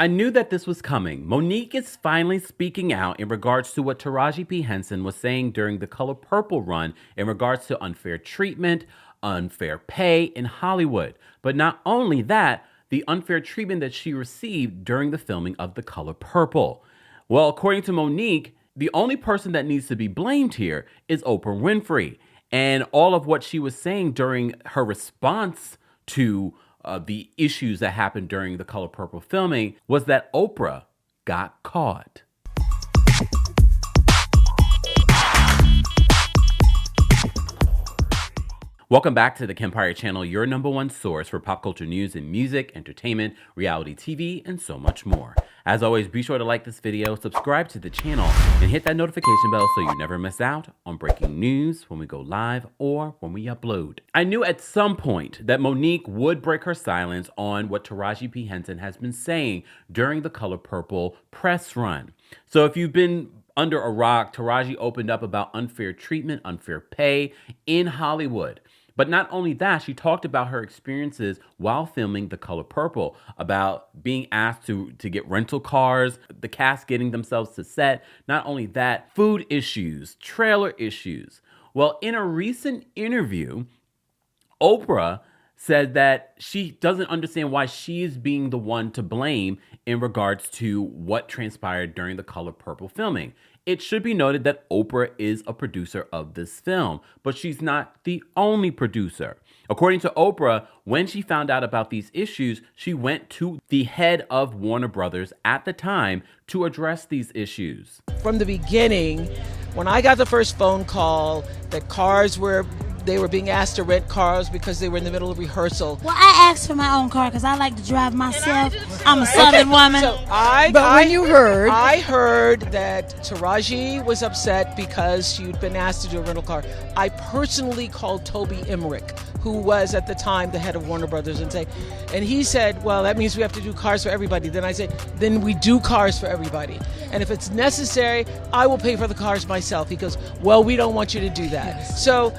I knew that this was coming. Monique is finally speaking out in regards to what Taraji P. Henson was saying during the Color Purple run in regards to unfair treatment, unfair pay in Hollywood. But not only that, the unfair treatment that she received during the filming of The Color Purple. Well, according to Monique, the only person that needs to be blamed here is Oprah Winfrey. And all of what she was saying during her response to the issues that happened during the Color Purple filming was that Oprah got caught. Welcome back to the Kempire channel, your #1 source for pop culture news and music, entertainment, reality TV, and so much more. As always, be sure to like this video, subscribe to the channel, and hit that notification bell so you never miss out on breaking news when we go live or when we upload. I knew at some point that Monique would break her silence on what Taraji P. Henson has been saying during the Color Purple press run. So if you've been under a rock, Taraji opened up about unfair treatment, unfair pay in Hollywood. But not only that, she talked about her experiences while filming The Color Purple, about being asked to get rental cars, the cast getting themselves to set. Not only that, food issues, trailer issues. Well, in a recent interview, Oprah said that she doesn't understand why she is being the one to blame in regards to what transpired during the Color Purple filming. It should be noted that Oprah is a producer of this film, but she's not the only producer. According to Oprah, when she found out about these issues, she went to the head of Warner Brothers at the time to address these issues. From the beginning, when I got the first phone call that they were being asked to rent cars because they were in the middle of rehearsal. Well, I asked for my own car because I like to drive myself. I'm a Southern woman. So I heard that Taraji was upset because she'd been asked to do a rental car. I personally called Toby Emmerich, who was at the time the head of Warner Brothers, and he said, well, that means we have to do cars for everybody. Then I said, then we do cars for everybody. And if it's necessary, I will pay for the cars myself. He goes, well, we don't want you to do that. Yes. So,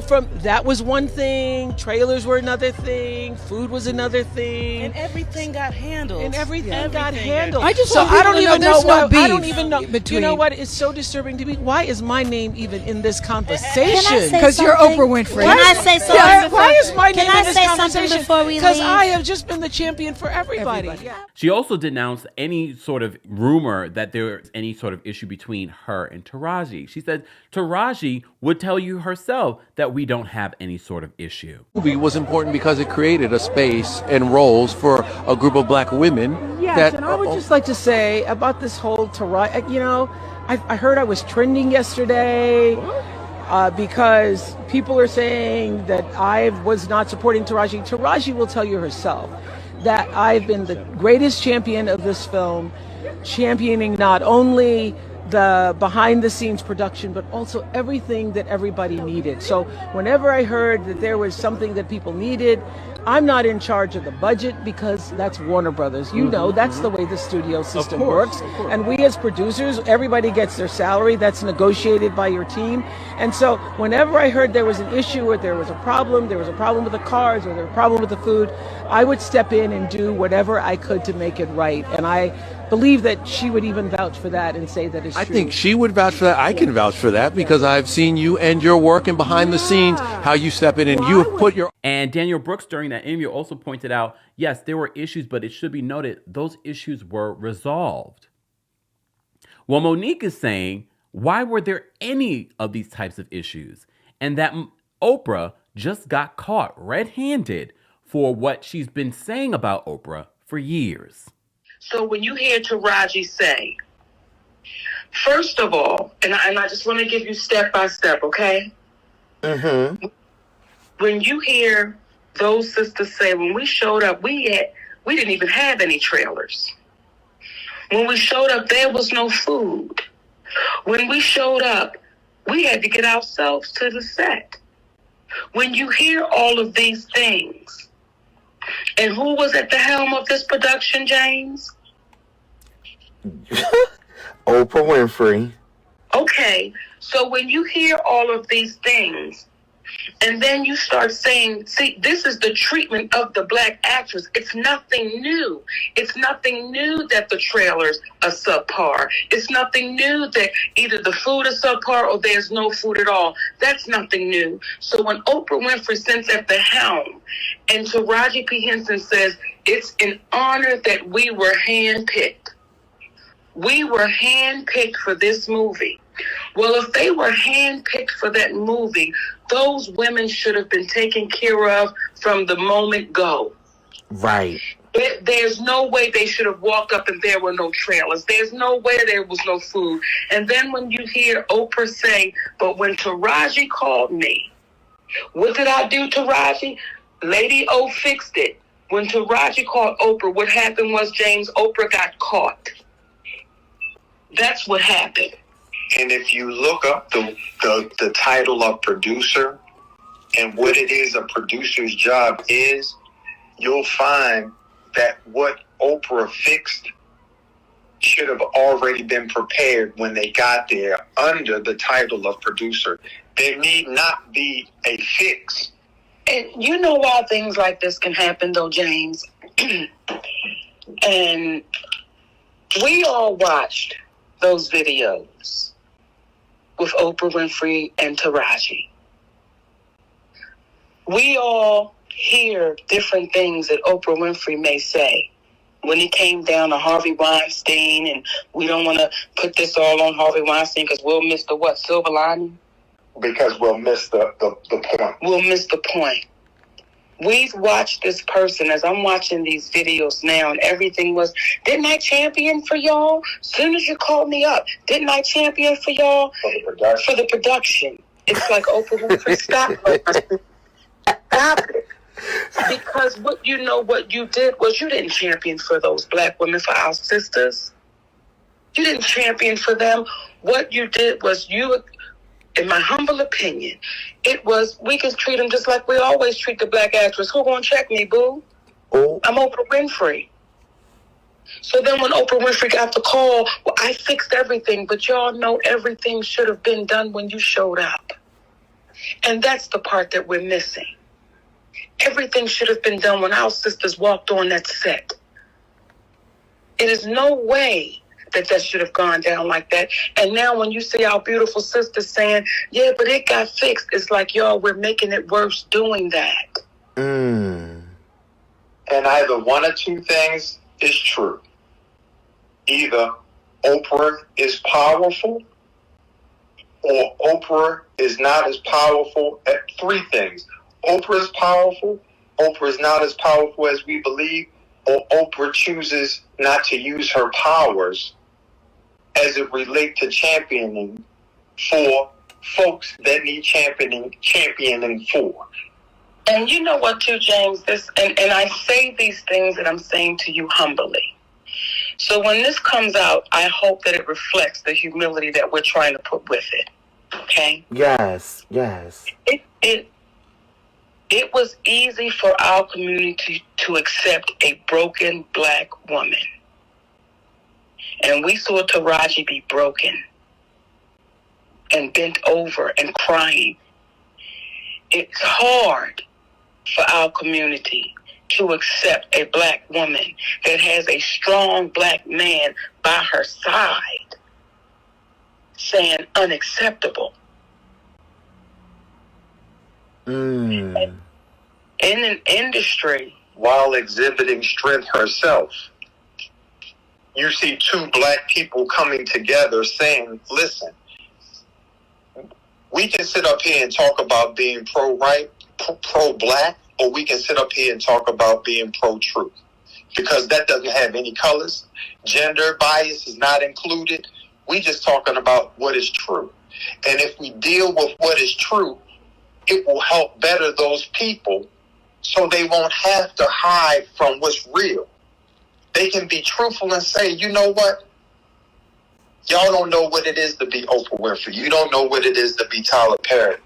from that was one thing, trailers were another thing, food was another thing. And everything got handled. I just I don't even know why. I don't even know. Between... You know what? It's so disturbing to me. Why is my name even in this conversation? Because you're Oprah Winfrey. Can I say something? Why is my name in this conversation? Can I say something before we leave? Because I have just been the champion for everybody. Yeah. She also denounced any sort of rumor that there's any sort of issue between her and Taraji. She said Taraji would tell you herself that we don't have any sort of issue. The movie was important because it created a space and roles for a group of black women. Yes, and I would just like to say about this whole Taraji, I heard I was trending yesterday because people are saying that I was not supporting Taraji. Taraji will tell you herself that I've been the greatest champion of this film, championing not only the behind the scenes production, but also everything that everybody needed. So whenever I heard that there was something that people needed, I'm not in charge of the budget because that's Warner Brothers. That's the way the studio system works. And we as producers, everybody gets their salary. That's negotiated by your team. And so whenever I heard there was an issue or there was a problem with the cars or there was a problem with the food, I would step in and do whatever I could to make it right. And I believe that she would even vouch for that and say that it's true. I think she would vouch for that. I can vouch for that because I've seen you and your work and behind the scenes, how you step in and you have put your... And Daniel Brooks during that interview also pointed out, yes, there were issues, but it should be noted those issues were resolved. Well, Monique is saying, why were there any of these types of issues? And that Oprah just got caught red-handed for what she's been saying about Oprah for years. So when you hear Taraji say, first of all, and I just want to give you step by step, okay? Mm-hmm. When you hear those sisters say, when we showed up, we didn't even have any trailers. When we showed up, there was no food. When we showed up, we had to get ourselves to the set. When you hear all of these things, and who was at the helm of this production, James? Oprah Winfrey. Okay, so when you hear all of these things, And then you start saying, see, this is the treatment of the black actress. It's nothing new. It's nothing new that the trailers are subpar. It's nothing new that either the food is subpar or there's no food at all. That's nothing new. So when Oprah Winfrey sits at the helm and Taraji P. Henson says, it's an honor that we were handpicked. We were handpicked for this movie. Well, if they were handpicked for that movie, those women should have been taken care of from the moment go. Right. There's no way they should have walked up and there were no trailers. There's no way there was no food. And then when you hear Oprah say, but when Taraji called me, what did I do, Taraji? Lady O fixed it. When Taraji called Oprah, what happened was, James, Oprah got caught. That's what happened. And if you look up the title of producer and what it is a producer's job is, you'll find that what Oprah fixed should have already been prepared when they got there under the title of producer. There need not be a fix. And you know why things like this can happen, though, James? And we all watched those videos with Oprah Winfrey and Taraji. We all hear different things that Oprah Winfrey may say when it came down to Harvey Weinstein, and we don't want to put this all on Harvey Weinstein because we'll miss the what, silver lining? Because we'll miss the point. We'll miss the point. We've watched this person as I'm watching these videos now, and everything was, didn't I champion for y'all? As soon as you called me up, didn't I champion for y'all? For the production. It's like, Oprah Winfrey, stop it. Stop it. Because what you did was you didn't champion for those black women, for our sisters. You didn't champion for them. What you did was you, in my humble opinion, it was, we can treat them just like we always treat the black actress. Who gonna check me, boo? Oh. I'm Oprah Winfrey. So then when Oprah Winfrey got the call, well, I fixed everything, but y'all know everything should have been done when you showed up. And that's the part that we're missing. Everything should have been done when our sisters walked on that set. It is no way that should have gone down like that. And now when you see our beautiful sisters saying, yeah, but it got fixed, it's like, y'all, we're making it worse doing that. And either one or two things is true. Either Oprah is powerful, or Oprah is not as powerful at three things. Oprah is powerful, Oprah is not as powerful as we believe, or Oprah chooses not to use her powers as it relates to championing for folks that need championing for. And you know what, too, James? And I say these things that I'm saying to you humbly. So when this comes out, I hope that it reflects the humility that we're trying to put with it. Okay? Yes, yes. It was easy for our community to accept a broken black woman. And we saw Taraji be broken and bent over and crying. It's hard for our community to accept a black woman that has a strong black man by her side saying unacceptable. In an industry, while exhibiting strength herself, you see two black people coming together saying, listen, we can sit up here and talk about being pro-right, pro-black, or we can sit up here and talk about being pro-truth. Because that doesn't have any colors. Gender bias is not included. We just talking about what is true. And if we deal with what is true, it will help better those people so they won't have to hide from what's real. They can be truthful and say, you know what? Y'all don't know what it is to be Oprah Winfrey. You don't know what it is to be Tyler Perry.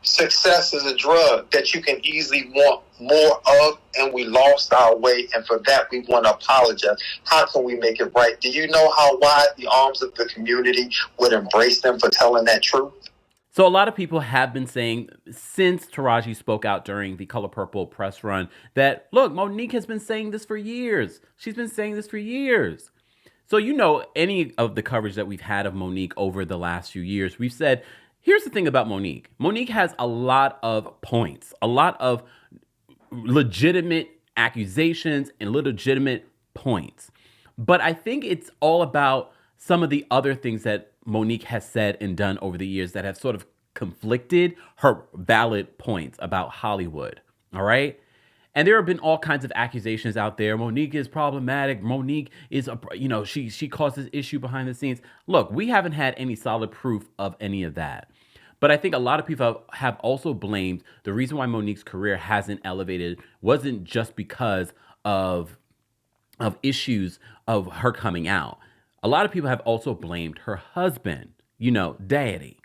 Success is a drug that you can easily want more of, and we lost our way, and for that we want to apologize. How can we make it right? Do you know how wide the arms of the community would embrace them for telling that truth? So a lot of people have been saying since Taraji spoke out during the Color Purple press run that, look, Monique has been saying this for years. She's been saying this for years. So, any of the coverage that we've had of Monique over the last few years, we've said, here's the thing about Monique. Monique has a lot of points, a lot of legitimate accusations and legitimate points. But I think it's all about some of the other things that Monique has said and done over the years that have sort of conflicted her valid points about Hollywood. All right. And there have been all kinds of accusations out there. Monique is problematic. Monique is, she causes issue behind the scenes. Look, we haven't had any solid proof of any of that. But I think a lot of people have also blamed the reason why Monique's career hasn't elevated wasn't just because of issues of her coming out. A lot of people have also blamed her husband, Daddy.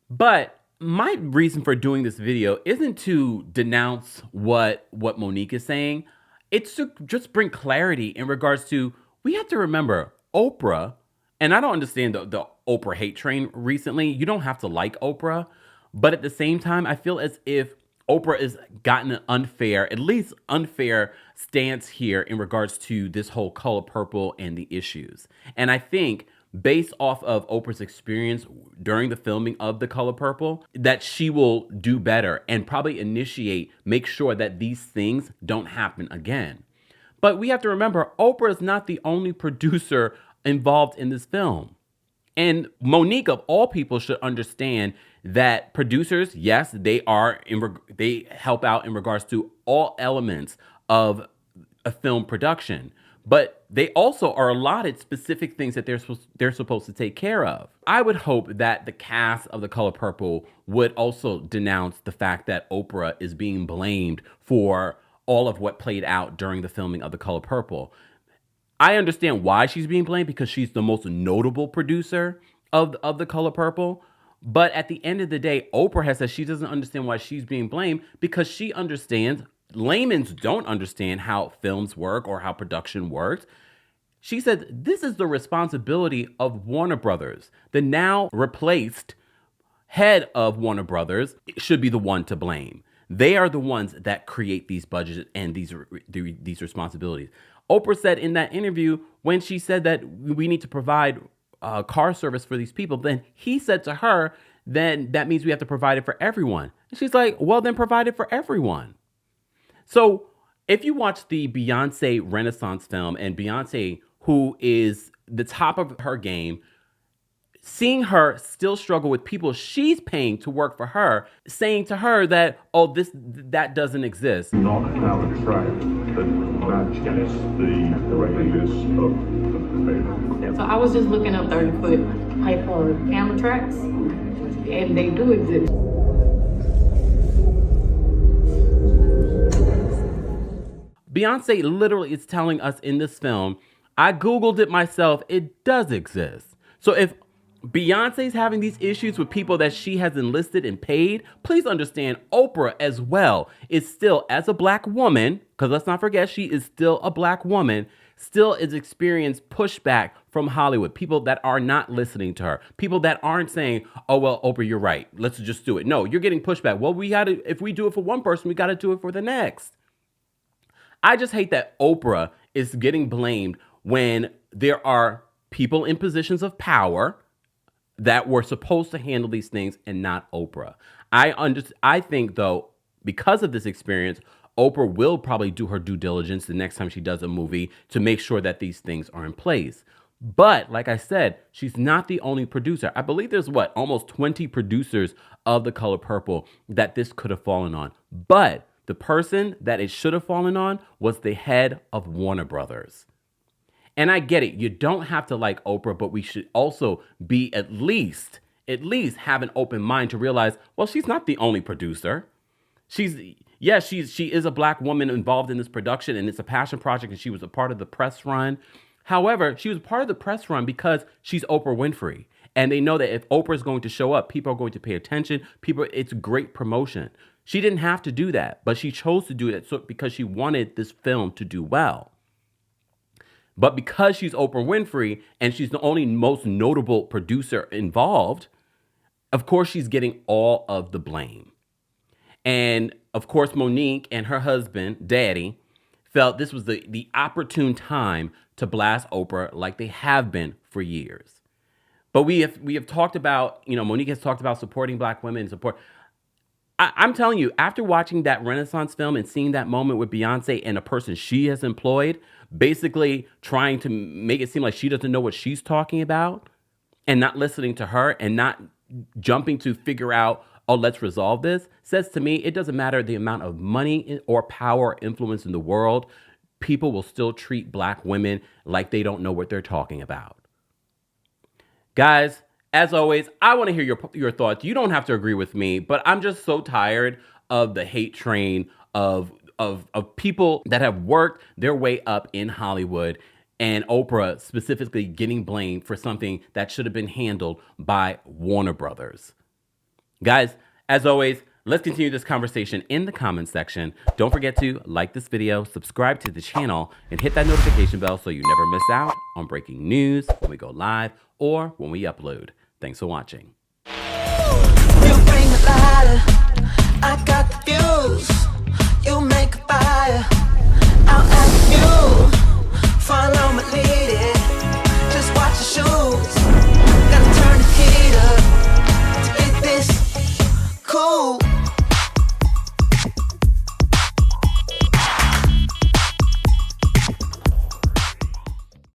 But my reason for doing this video isn't to denounce what Monique is saying. It's to just bring clarity in regards to, we have to remember Oprah, and I don't understand the Oprah hate train recently. You don't have to like Oprah, but at the same time, I feel as if Oprah has gotten an unfair stance here in regards to this whole Color Purple and the issues. And I think based off of Oprah's experience during the filming of The Color Purple, that she will do better and probably make sure that these things don't happen again. But we have to remember, Oprah is not the only producer involved in this film. And Monique, of all people, should understand that producers, yes, they help out in regards to all elements of a film production, but they also are allotted specific things that they're supposed to take care of. I would hope that the cast of The Color Purple would also denounce the fact that Oprah is being blamed for all of what played out during the filming of The Color Purple. I understand why she's being blamed, because she's the most notable producer of The Color Purple. But at the end of the day, Oprah has said she doesn't understand why she's being blamed, because she understands laymen don't understand how films work or how production works. She said this is the responsibility of Warner Brothers. The now replaced head of Warner Brothers should be the one to blame. They are the ones that create these budgets and these responsibilities. Oprah said in that interview, when she said that we need to provide car service for these people, then he said to her, then that means we have to provide it for everyone. And she's like, well, then provide it for everyone. So if you watch the Beyonce Renaissance film, and Beyonce, who is the top of her game, seeing her still struggle with people she's paying to work for her, saying to her that, that doesn't exist. Not how a track that matches the radius of the pavement. So I was just looking up 30-foot pipe or camera tracks, and they do exist. Beyonce literally is telling us in this film, I Googled it myself, it does exist. So if Beyonce's having these issues with people that she has enlisted and paid, please understand Oprah as well is still, as a black woman, because let's not forget she is still a black woman, still is experiencing pushback from Hollywood. People that are not listening to her. People that aren't saying, oh, well, Oprah, you're right. Let's just do it. No, you're getting pushback. Well, if we do it for one person, we got to do it for the next. I just hate that Oprah is getting blamed when there are people in positions of power that were supposed to handle these things and not Oprah. I think, though, because of this experience, Oprah will probably do her due diligence the next time she does a movie to make sure that these things are in place. But like I said, she's not the only producer. I believe there's almost 20 producers of The Color Purple that this could have fallen on. But the person that it should have fallen on was the head of Warner Brothers. And I get it. You don't have to like Oprah, but we should also be at least have an open mind to realize, well, she's not the only producer. She is a black woman involved in this production, and it's a passion project, and she was a part of the press run. However, she was part of the press run because she's Oprah Winfrey. And they know that if Oprah is going to show up, people are going to pay attention. It's great promotion. She didn't have to do that, but she chose to do it because she wanted this film to do well. But because she's Oprah Winfrey and she's the only most notable producer involved, of course, she's getting all of the blame. And of course, Monique and her husband, Daddy, felt this was the opportune time to blast Oprah like they have been for years. But we have talked about, Monique has talked about supporting Black women, I'm telling you, after watching that Renaissance film and seeing that moment with Beyonce and a person she has employed, basically trying to make it seem like she doesn't know what she's talking about and not listening to her and not jumping to figure out, oh, let's resolve this, says to me, it doesn't matter the amount of money or power or influence in the world, people will still treat Black women like they don't know what they're talking about. Guys, as always, I want to hear your thoughts. You don't have to agree with me, but I'm just so tired of the hate train of people that have worked their way up in Hollywood and Oprah specifically getting blamed for something that should have been handled by Warner Brothers. Guys, as always, let's continue this conversation in the comments section. Don't forget to like this video, subscribe to the channel, and hit that notification bell so you never miss out on breaking news when we go live or when we upload. Thanks for watching. You bring the lighter, I got the fuse. You make a fire, I'll ask you. Follow my lead, just watch your shoes. Gotta turn the heat up to get this cool.